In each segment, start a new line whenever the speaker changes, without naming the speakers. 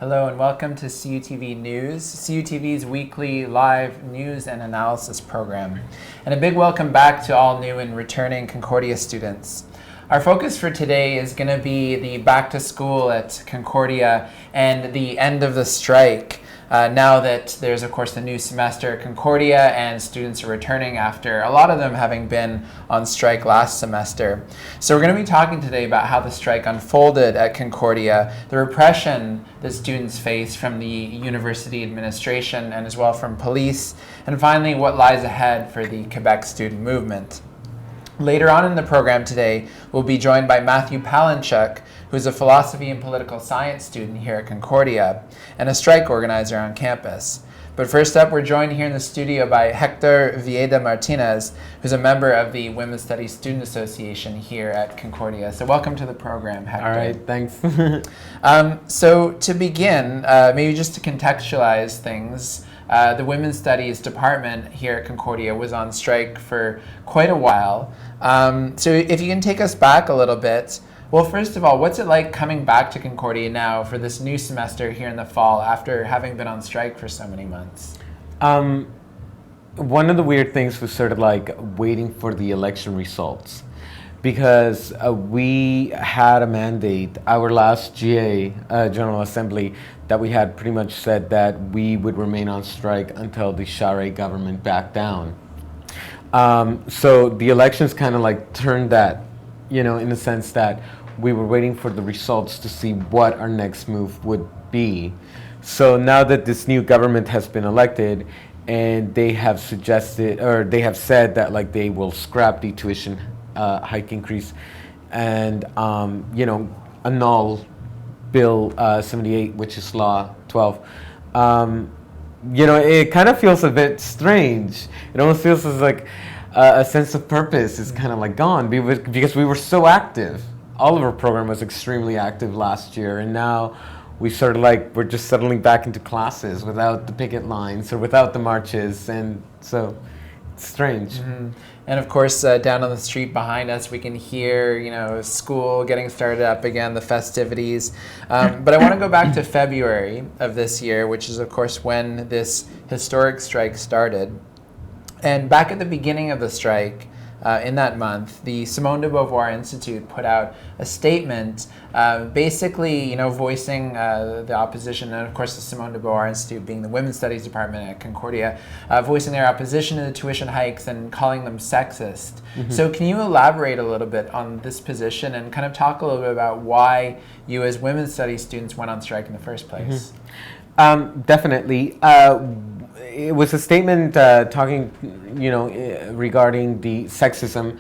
Hello and welcome to CUTV News, CUTV's weekly live news and analysis program. And a big welcome back to all new and returning Concordia students. Our focus for today is going to be the back to school at Concordia and the end of the strike. Now that there's, of course, the new semester at Concordia and students are returning after a lot of them having been on strike last semester. So we're going to be talking today about how the strike unfolded at Concordia, the repression that students face from the university administration and as well from police, and finally what lies ahead for the Quebec student movement. Later on in the program today, we'll be joined by Matthew Palynchuk, who's a philosophy and political science student here at Concordia and a strike organizer on campus. But first up, we're joined here in the studio by Hector Villeda-Martinez, who's a member of the Women's Studies Student Association here at Concordia. So welcome to the program, Hector.
All right, thanks.
So to begin, maybe just to contextualize things, the Women's Studies department here at Concordia was on strike for quite a while. So if you can take us back a little bit. Well, first of all, what's it like coming back to Concordia now for this new semester here in the fall after having been on strike for so many months?
One of the weird things was sort of like waiting for the election results, because we had a mandate, our last GA, General Assembly, that we had pretty much said that we would remain on strike until the Charest government backed down. So the elections kind of like turned that, in the sense that we were waiting for the results to see what our next move would be. So now that this new government has been elected and they have suggested, or they have said that like they will scrap the tuition hike increase and, annul Bill 78, which is Law 12, it kind of feels a bit strange. It almost feels as like a sense of purpose is kind of like gone because we were so active. All of our program was extremely active last year, and now we sort of like we're just settling back into classes without the picket lines or without the marches, and so it's strange.
Mm-hmm. And of course, down on the street behind us, we can hear, school getting started up again, the festivities. But I want to go back to February of this year, which is, of course, when this historic strike started. And back at the beginning of the strike, in that month, the Simone de Beauvoir Institute put out a statement basically, voicing the opposition, and of course the Simone de Beauvoir Institute being the Women's Studies Department at Concordia, voicing their opposition to the tuition hikes and calling them sexist. Mm-hmm. So can you elaborate a little bit on this position and kind of talk a little bit about why you as Women's Studies students went on strike in the first place?
Mm-hmm. Definitely. It was a statement talking, regarding the sexism,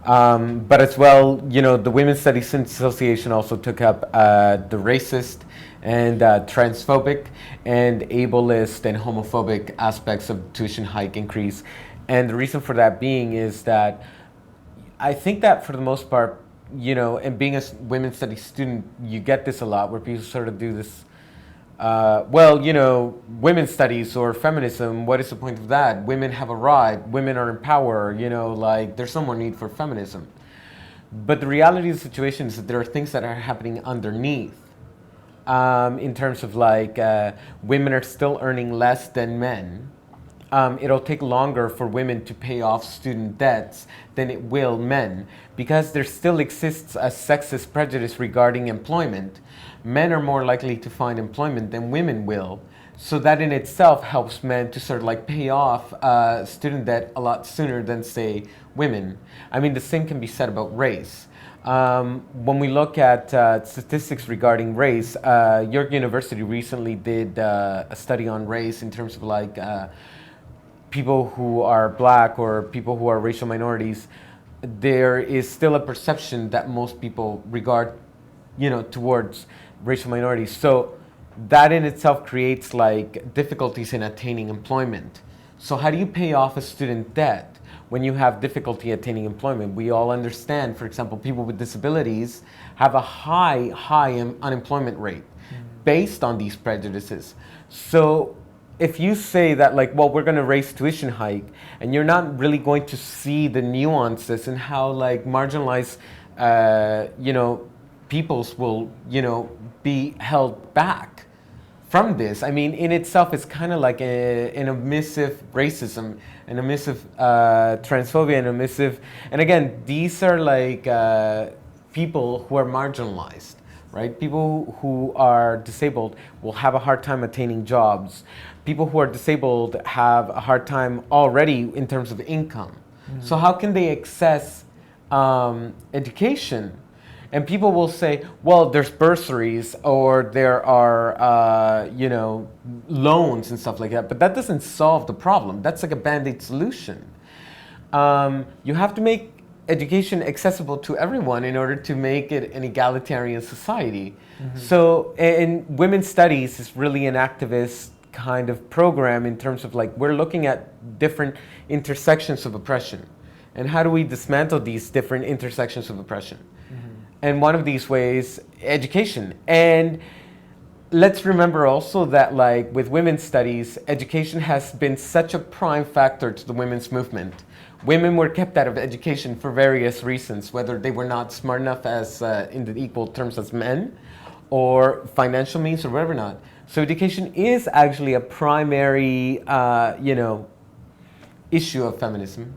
but as well, the Women's Studies Association also took up the racist and transphobic and ableist and homophobic aspects of tuition hike increase. And the reason for that being is that I think that for the most part, and being a Women's Studies student, you get this a lot where people sort of do this. Women's studies or feminism, what is the point of that? Women have a right, women are in power, there's no more need for feminism. But the reality of the situation is that there are things that are happening underneath, in terms of women are still earning less than men. It'll take longer for women to pay off student debts than it will men, because there still exists a sexist prejudice regarding employment. Men are more likely to find employment than women will. So that in itself helps men to sort of pay off student debt a lot sooner than, say, women. I mean, the same can be said about race. When we look at statistics regarding race, York University recently did a study on race in terms of people who are black or people who are racial minorities. There is still a perception that most people regard, towards racial minorities. So that in itself creates difficulties in attaining employment. So how do you pay off a student debt when you have difficulty attaining employment? We all understand, for example, people with disabilities have a high unemployment rate based on these prejudices. So if you say that we're going to raise tuition hike, and you're not really going to see the nuances and how marginalized peoples will be held back from this. I mean, in itself, it's kind of like an omissive racism, an omissive transphobia, an omissive, and again, these are like people who are marginalized, right? People who are disabled will have a hard time attaining jobs. People who are disabled have a hard time already in terms of income. So how can they access education? And people will say, well, there's bursaries or there are, loans and stuff like that. But that doesn't solve the problem. That's like a Band-Aid solution. You have to make education accessible to everyone in order to make it an egalitarian society. So, and women's studies is really an activist kind of program in terms of like, we're looking at different intersections of oppression. And how do we dismantle these different intersections of oppression? And one of these ways, education. And let's remember also that like with women's studies, education has been such a prime factor to the women's movement. Women were kept out of education for various reasons, whether they were not smart enough as in the equal terms as men, or financial means, or whatever not. So education is actually a primary, issue of feminism.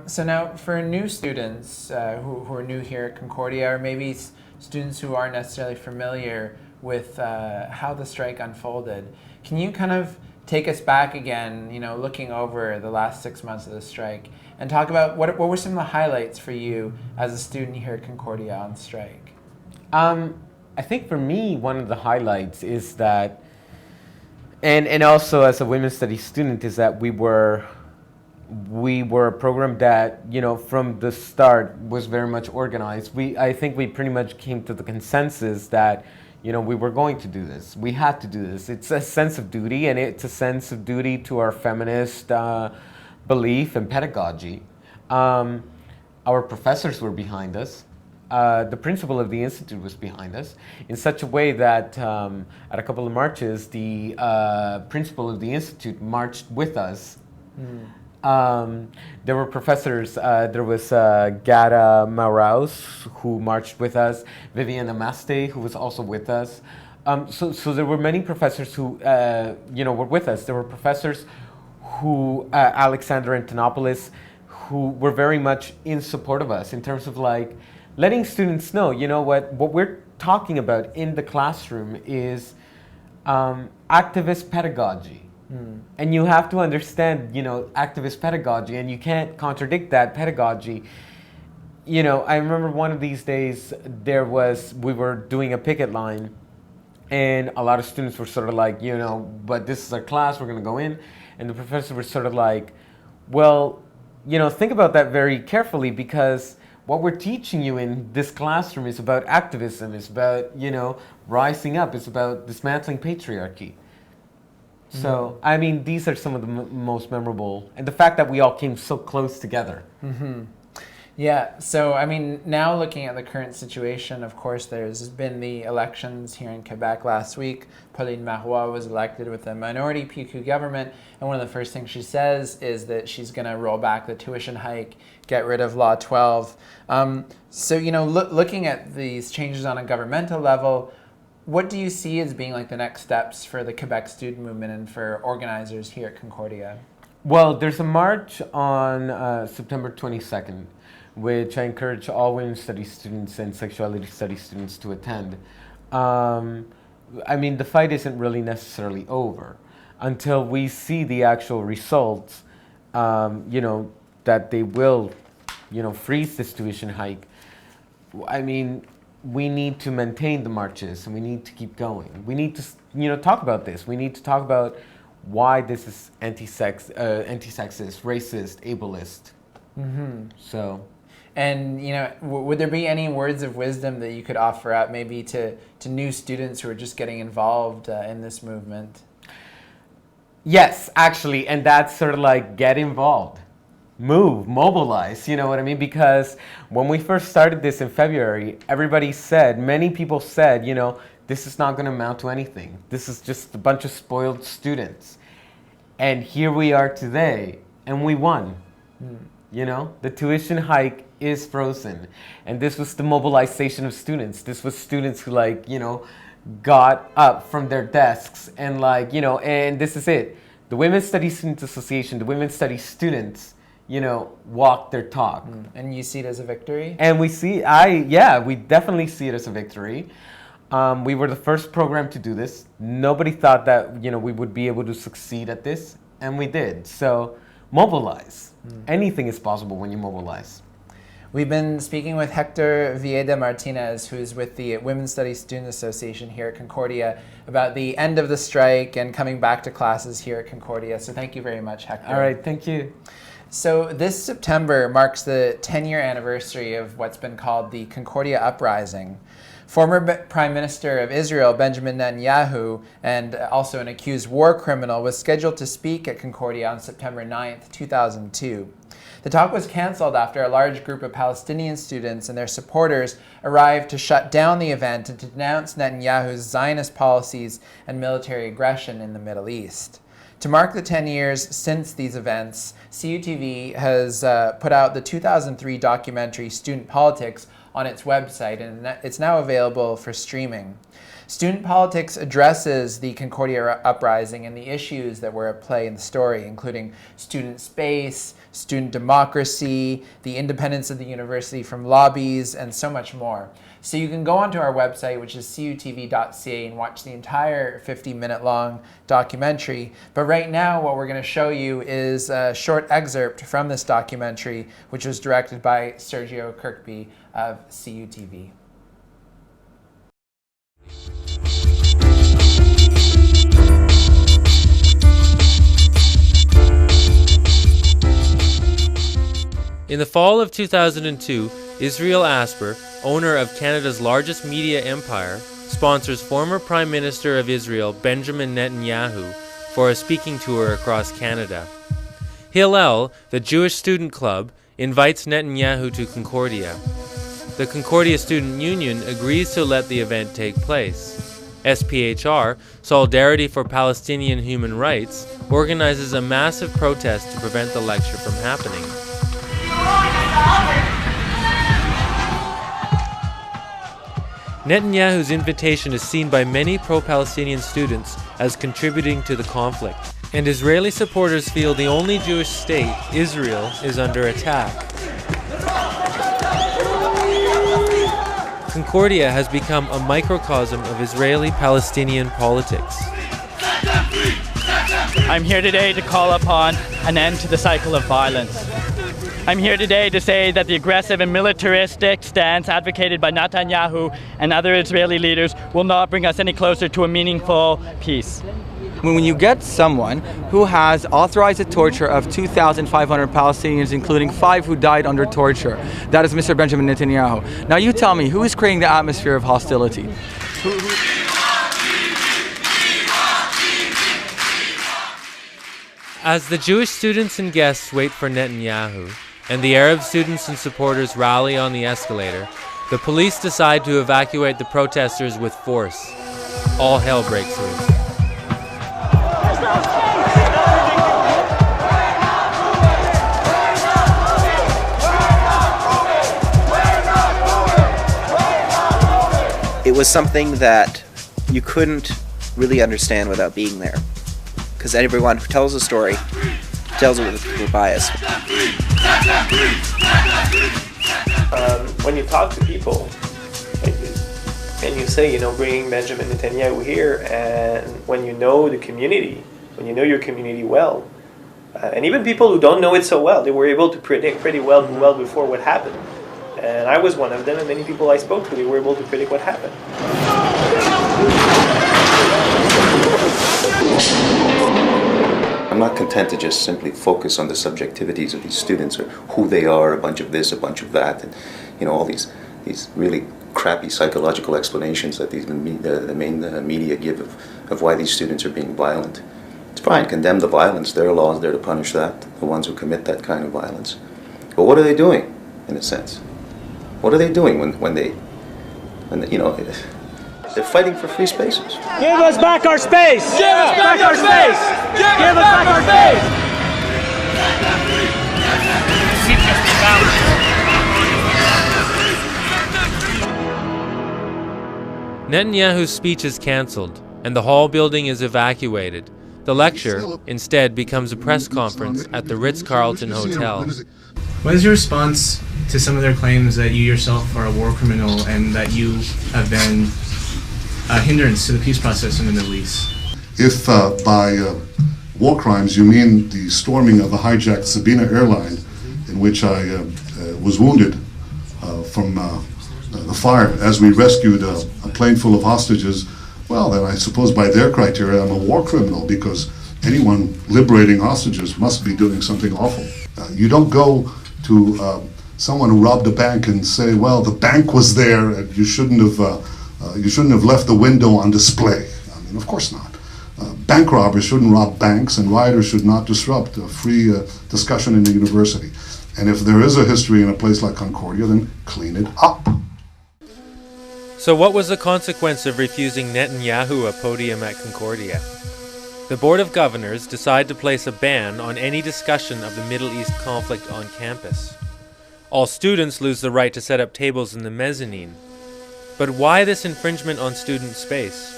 So now for new students who are new here at Concordia, or maybe students who aren't necessarily familiar with how the strike unfolded, can you kind of take us back again, looking over the last 6 months of the strike, and talk about what were some of the highlights for you as a student here at Concordia on strike?
I think for me, one of the highlights is that, and also as a women's studies student, is that we were a program that, from the start was very much organized. I think we pretty much came to the consensus that, we were going to do this. We had to do this. It's a sense of duty, and it's a sense of duty to our feminist belief and pedagogy. Our professors were behind us. The principal of the institute was behind us in such a way that at a couple of marches, the principal of the institute marched with us. There were professors, there was Gada Mauraus, who marched with us, Viviana Maste, who was also with us. So there were many professors who, were with us. There were professors who, Alexander Antonopoulos, who were very much in support of us in terms of like, letting students know, what we're talking about in the classroom is activist pedagogy. And you have to understand, activist pedagogy, and you can't contradict that pedagogy. I remember one of these days we were doing a picket line, and a lot of students were sort of like, but this is our class, we're going to go in. And the professor was sort of like, well, think about that very carefully, because what we're teaching you in this classroom is about activism, it's about, rising up, it's about dismantling patriarchy. So, I mean, these are some of the most memorable, and the fact that we all came so close together.
Yeah, so I mean, now looking at the current situation, of course, there's been the elections here in Quebec last week. Pauline Marois was elected with a minority PQ government, and one of the first things she says is that she's going to roll back the tuition hike, get rid of Law 12. So, looking at these changes on a governmental level, what do you see as being like the next steps for the Quebec student movement and for organizers here at Concordia?
Well, there's a march on September 22nd, which I encourage all women's studies students and sexuality studies students to attend. I mean, the fight isn't really necessarily over until we see the actual results, that they will, freeze this tuition hike. I mean, we need to maintain the marches, and we need to keep going. We need to, talk about this. We need to talk about why this is anti-sexist, racist, ableist. So.
And, would there be any words of wisdom that you could offer up maybe to new students who are just getting involved in this movement?
Yes, actually, and that's sort of like get involved. Move, mobilize, you know what I mean? Because when we first started this in February, many people said, this is not going to amount to anything. This is just a bunch of spoiled students. And here we are today, and we won. The tuition hike is frozen. And this was the mobilization of students. This was students who got up from their desks and like, you know, and this is it. The Women's Studies Students Association, the Women's Studies students, you know, walk their talk.
And you see it as a victory?
And we definitely see it as a victory. We were the first program to do this. Nobody thought that, you know, we would be able to succeed at this, and we did. So mobilize. Anything is possible when you mobilize.
We've been speaking with Hector Villeda-Martinez, who's with the Women's Studies Student Association here at Concordia, about the end of the strike and coming back to classes here at Concordia. So thank you very much, Hector.
All right, thank you.
So this September marks the 10-year anniversary of what's been called the Concordia Uprising. Former Prime Minister of Israel, Benjamin Netanyahu, and also an accused war criminal, was scheduled to speak at Concordia on September 9th, 2002. The talk was canceled after a large group of Palestinian students and their supporters arrived to shut down the event and to denounce Netanyahu's Zionist policies and military aggression in the Middle East. To mark the 10 years since these events, CUTV has put out the 2003 documentary Student Politics on its website, and it's now available for streaming. Student Politics addresses the Concordia Uprising and the issues that were at play in the story, including student space, student democracy, the independence of the university from lobbies, and so much more. So you can go onto our website, which is cutv.ca, and watch the entire 50-minute long documentary. But right now, what we're going to show you is a short excerpt from this documentary, which was directed by Sergio Kirkby of CUTV.
In the fall of 2002, Israel Asper, owner of Canada's largest media empire, sponsors former Prime Minister of Israel Benjamin Netanyahu for a speaking tour across Canada. Hillel, the Jewish student club, invites Netanyahu to Concordia. The Concordia Student Union agrees to let the event take place. SPHR, Solidarity for Palestinian Human Rights, organizes a massive protest to prevent the lecture from happening. Netanyahu's invitation is seen by many pro-Palestinian students as contributing to the conflict, and Israeli supporters feel the only Jewish state, Israel, is under attack. Concordia has become a microcosm of Israeli-Palestinian politics.
I'm here today to call upon an end to the cycle of violence. I'm here today to say that the aggressive and militaristic stance advocated by Netanyahu and other Israeli leaders will not bring us any closer to a meaningful peace.
When you get someone who has authorized the torture of 2,500 Palestinians, including 5 who died under torture, that is Mr. Benjamin Netanyahu. Now you tell me, who is creating the atmosphere of hostility?
As the Jewish students and guests wait for Netanyahu, and the Arab students and supporters rally on the escalator, the police decide to evacuate the protesters with force. All hell breaks loose.
It was something that you couldn't really understand without being there, because everyone who tells a story tells it with bias.
When you talk to people and you say, bringing Benjamin Netanyahu here, and when you know the community, when you know your community well, and even people who don't know it so well, they were able to predict pretty well before what happened. And I was one of them, and many people I spoke to, they were able to predict what happened.
I'm not content to just simply focus on the subjectivities of these students, or who they are, a bunch of this, a bunch of that, and all these really crappy psychological explanations that the main media give of why these students are being violent. It's fine, condemn the violence. There are laws there to punish that, the ones who commit that kind of violence. But what are they doing, in a sense? What are they doing when they're fighting for free spaces?
Give us back our space! Give us back our space! Give us back our space!
Netanyahu's speech is cancelled, and the hall building is evacuated. The lecture, instead, becomes a press conference at the Ritz-Carlton Hotel.
What is your response to some of their claims that you yourself are a war criminal and that you have been a hindrance to the peace process in the Middle East?
If by war crimes you mean the storming of a hijacked Sabina airline in which I was wounded from the fire as we rescued a plane full of hostages, well, then I suppose by their criteria I'm a war criminal, because anyone liberating hostages must be doing something awful. You don't go to someone who robbed a bank and say, well, the bank was there and you shouldn't have left the window on display. I mean, of course not. Bank robbers shouldn't rob banks, and rioters should not disrupt a free discussion in the university. And if there is a history in a place like Concordia, then clean it up.
So what was the consequence of refusing Netanyahu a podium at Concordia? The Board of Governors decide to place a ban on any discussion of the Middle East conflict on campus. All students lose the right to set up tables in the mezzanine. But why this infringement on student space?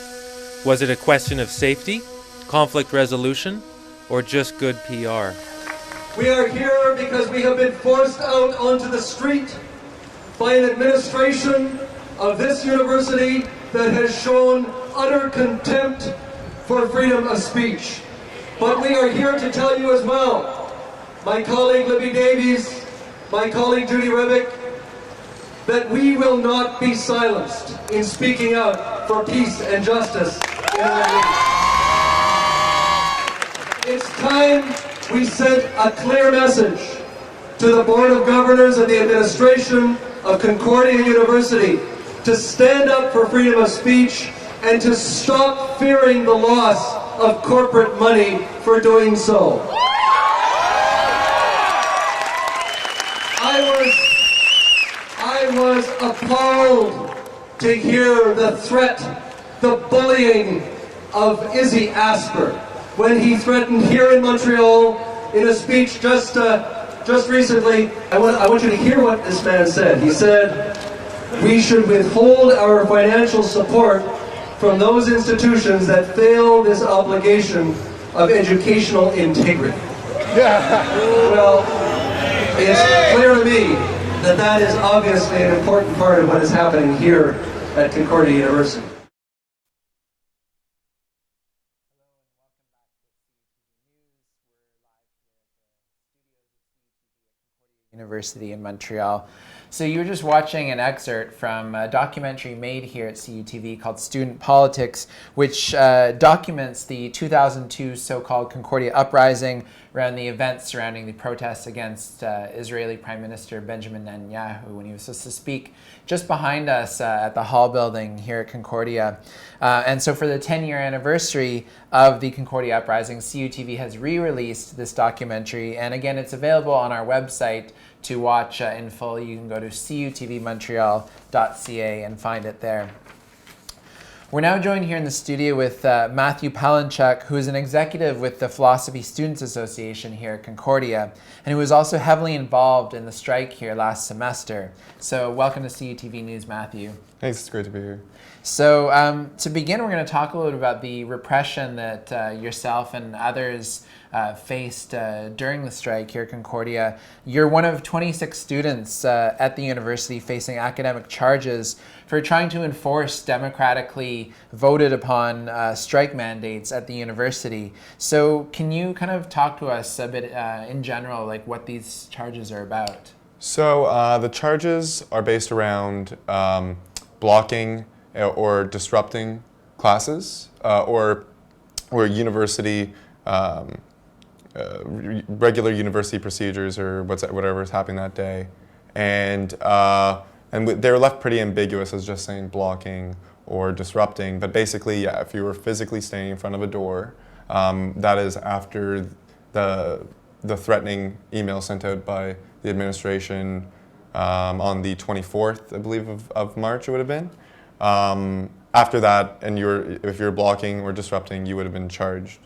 Was it a question of safety, conflict resolution, or just good PR?
We are here because we have been forced out onto the street by an administration of this university that has shown utter contempt for freedom of speech. But we are here to tell you as well, my colleague Libby Davies, my colleague Judy Rebick, that we will not be silenced in speaking out for peace and justice in our region. It's time we sent a clear message to the Board of Governors and the administration of Concordia University to stand up for freedom of speech and to stop fearing the loss of corporate money for doing so. I was appalled to hear the threat, the bullying of Izzy Asper when he threatened here in Montreal in a speech just recently. I want you to hear what this man said. He said, "We should withhold our financial support from those institutions that fail this obligation of educational integrity." Well, it's clear to me that that is obviously an important part of what is happening here at Concordia University.
University in Montreal. So you were just watching an excerpt from a documentary made here at CUTV called Student Politics, which documents the 2002 so-called Concordia uprising around the events surrounding the protests against Israeli Prime Minister Benjamin Netanyahu when he was supposed to speak just behind us at the Hall building here at Concordia. And so for the 10-year anniversary of the Concordia uprising, CUTV has re-released this documentary, and again, it's available on our website to watch in full. You can go to cutvmontreal.ca and find it there. We're now joined here in the studio with Matthew Palynchuk, who is an executive with the Philosophy Students Association here at Concordia, and who was also heavily involved in the strike here last semester. So welcome to CUTV News, Matthew.
Thanks, it's great to be here.
So to begin, we're going to talk a little bit about the repression that yourself and others faced during the strike here at Concordia. You're one of 26 students at the university facing academic charges for trying to enforce democratically voted upon strike mandates at the university. So can you kind of talk to us a bit in general, like what these charges are about?
So the charges are based around blocking or disrupting classes or university regular university procedures or whatever is happening that day, and they were left pretty ambiguous as just saying blocking or disrupting. But basically, yeah, if you were physically standing in front of a door, that is after the threatening email sent out by the administration on the 24th, I believe, of March. It would have been. After that, and if you're blocking or disrupting, you would have been charged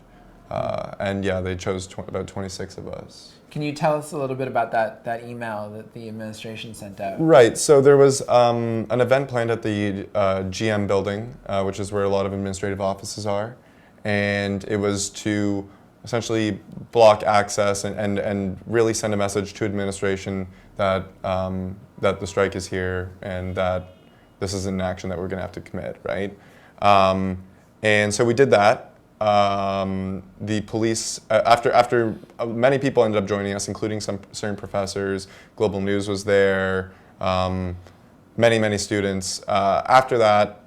And yeah, they chose about 26 of us.
Can you tell us a little bit about that email that the administration sent out?
Right, so there was an event planned at the GM building, which is where a lot of administrative offices are, and it was to essentially block access and really send a message to administration that, that the strike is here and that this is an action that we're going to have to commit, right? And so we did that. The police, after many people ended up joining us, including some certain professors, Global News was there, many students. After that,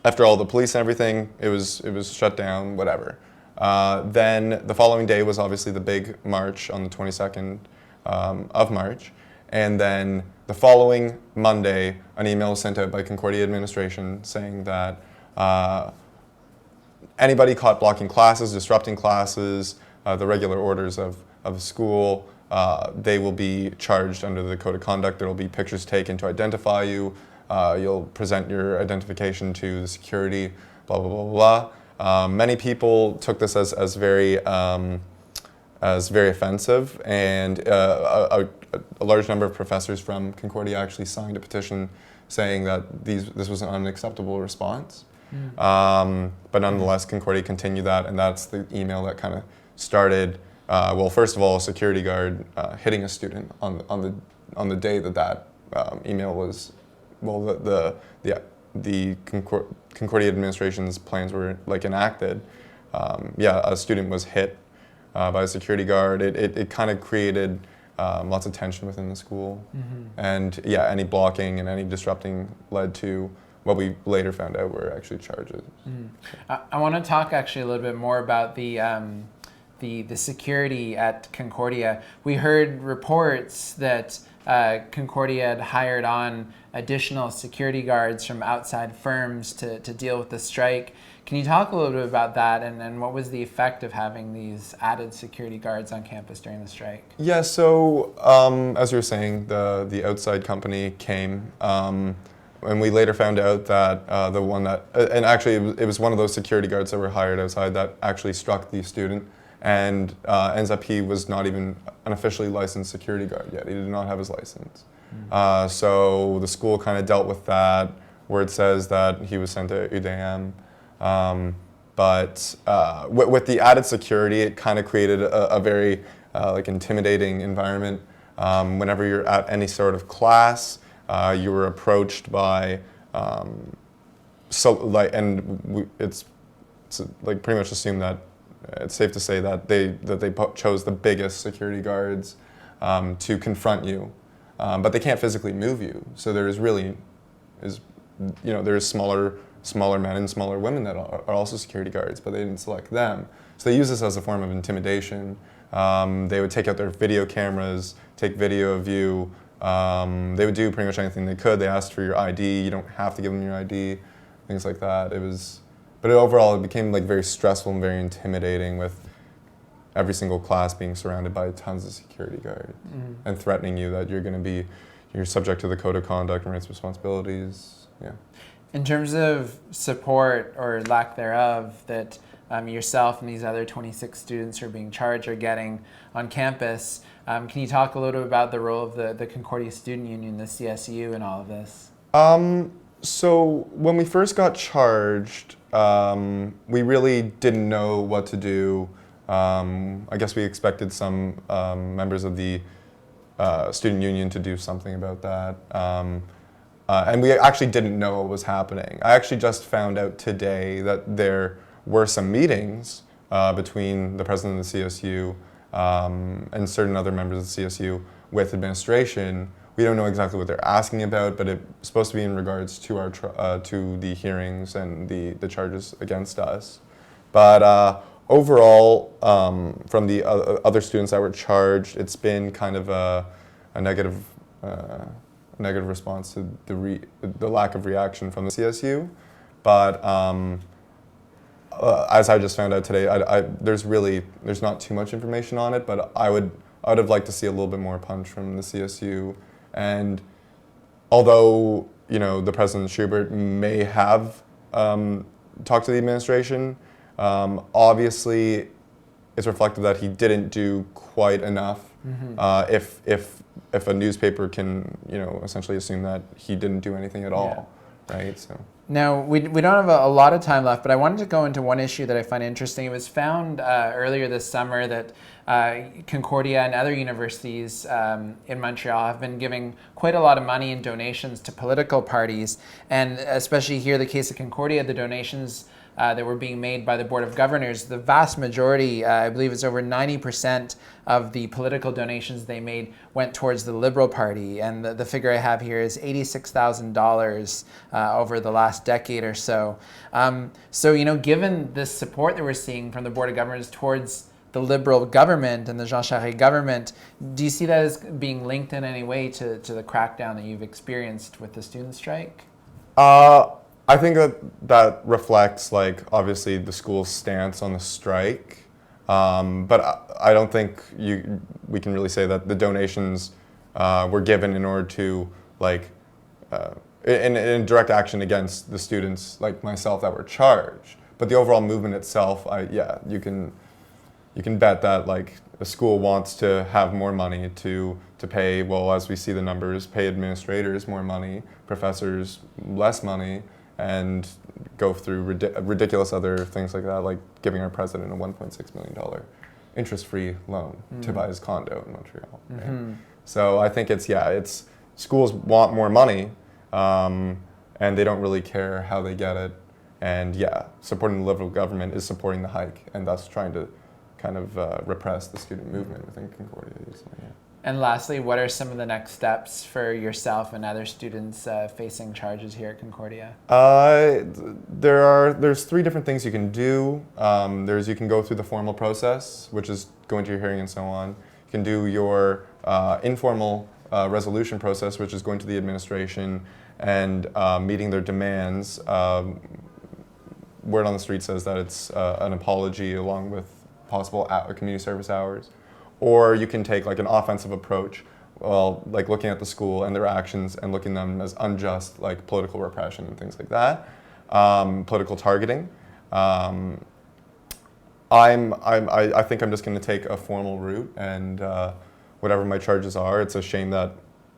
after all the police and everything, it was shut down, whatever. Then the following day was obviously the big march on the 22nd of March, and then the following Monday, an email was sent out by Concordia administration saying that anybody caught blocking classes, disrupting classes, the regular orders of school, they will be charged under the Code of Conduct. There will be pictures taken to identify you. You'll present your identification to the security, blah, blah, blah, blah. Many people took this as very offensive, and a large number of professors from Concordia actually signed a petition saying that this was an unacceptable response. But nonetheless, Concordia continued that, and that's the email that kind of started. Well, first of all, a security guard hitting a student on the day that email was. Well, the Concordia administration's plans were like enacted. A student was hit by a security guard. It kind of created lots of tension within the school, and yeah, any blocking and any disrupting led to what we later found out were actually charges.
I want to talk actually a little bit more about the security at Concordia. We heard reports that Concordia had hired on additional security guards from outside firms to deal with the strike. Can you talk a little bit about that, and what was the effect of having these added security guards on campus during the strike?
Yeah, so as you were saying, the outside company came. And we later found out that the one that, and actually it was one of those security guards that were hired outside that actually struck the student, and ends up he was not even an officially licensed security guard yet. He did not have his license. So the school kind of dealt with that, where it says that he was sent to UDM. But with the added security, it kind of created a very like intimidating environment. Whenever you're at any sort of class, you were approached by, it's like pretty much assumed that it's safe to say that they chose the biggest security guards to confront you, but they can't physically move you. So there's smaller men and smaller women that are also security guards, but they didn't select them. So they use this as a form of intimidation. They would take out their video cameras, take video of you. They would do pretty much anything they could. They asked for your ID. You don't have to give them your ID, things like that. But overall, it became like very stressful and very intimidating, with every single class being surrounded by tons of security guards and threatening you that you're subject to the Code of Conduct and rights and responsibilities. Yeah. In
terms of support or lack thereof that yourself and these other 26 students who are being charged are getting on campus, can you talk a little bit about the role of the Concordia Student Union, the CSU, in all of this?
So when we first got charged, we really didn't know what to do. I guess we expected some members of the student union to do something about that. And we actually didn't know what was happening. I actually just found out today that there were some meetings between the president of the CSU and certain other members of the CSU with administration. We don't know exactly what they're asking about, but it's supposed to be in regards to our to the hearings and the charges against us. But overall, from the other students that were charged, it's been kind of a negative response to the lack of reaction from the CSU. But as I just found out today, there's not too much information on it, but I would have liked to see a little bit more punch from the CSU. And although, the President Schubert may have talked to the administration, Obviously, it's reflective that he didn't do quite enough. If a newspaper can, essentially assume that he didn't do anything at all, right? So.
Now, we don't have a lot of time left, but I wanted to go into one issue that I find interesting. It was found earlier this summer that Concordia and other universities in Montreal have been giving quite a lot of money in donations to political parties, and especially here, the case of Concordia, the donations that were being made by the Board of Governors, the vast majority, I believe it's over 90% of the political donations they made went towards the Liberal Party. And the figure I have here is $86,000 over the last decade or so. So, given this support that we're seeing from the Board of Governors towards the Liberal government and the Jean Charest government, do you see that as being linked in any way to the crackdown that you've experienced with the student strike?
I think that reflects, obviously the school's stance on the strike, but I don't think we can really say that the donations were given in order to, in direct action against the students like myself that were charged. But the overall movement itself, you can bet that the school wants to have more money to pay, well, as we see the numbers, pay administrators more money, professors less money, and go through ridiculous other things like that, like giving our president a $1.6 million interest-free loan to buy his condo in Montreal. Right? So I think it's schools want more money, and they don't really care how they get it. And supporting the Liberal government is supporting the hike, and thus trying to kind of repress the student movement within Concordia.
And lastly, what are some of the next steps for yourself and other students facing charges here at Concordia?
There's three different things you can do. You can go through the formal process, which is going to your hearing and so on. You can do your informal resolution process, which is going to the administration and meeting their demands. Word on the street says that it's an apology along with possible community service hours. Or you can take an offensive approach, looking at the school and their actions and looking at them as unjust, political repression and things like that, political targeting. I think I'm just going to take a formal route, and whatever my charges are, it's a shame that,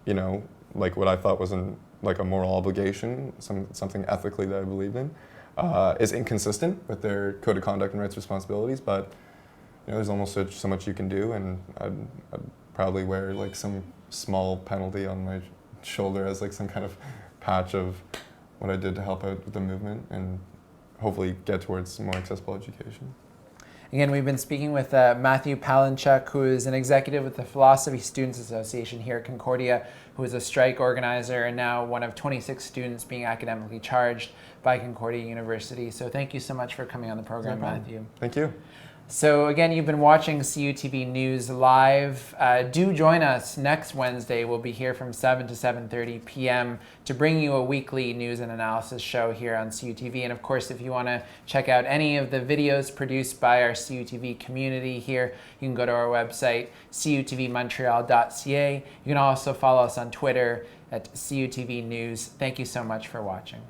what I thought was a moral obligation, something ethically that I believed in, is inconsistent with their code of conduct and rights responsibilities, but there's almost so much you can do, and I'd probably wear some small penalty on my shoulder as some kind of patch of what I did to help out with the movement and hopefully get towards more accessible education.
Again, we've been speaking with Matthew Palynchuk, who is an executive with the Philosophy Students Association here at Concordia, who is a strike organizer and now one of 26 students being academically charged by Concordia University. So thank you so much for coming on the program, Matthew.
Thank you.
So again, you've been watching CUTV News Live. Do join us next Wednesday. We'll be here from 7 to 7:30 p.m. to bring you a weekly news and analysis show here on CUTV. And of course, if you want to check out any of the videos produced by our CUTV community here, you can go to our website, cutvmontreal.ca. You can also follow us on Twitter at CUTV News. Thank you so much for watching.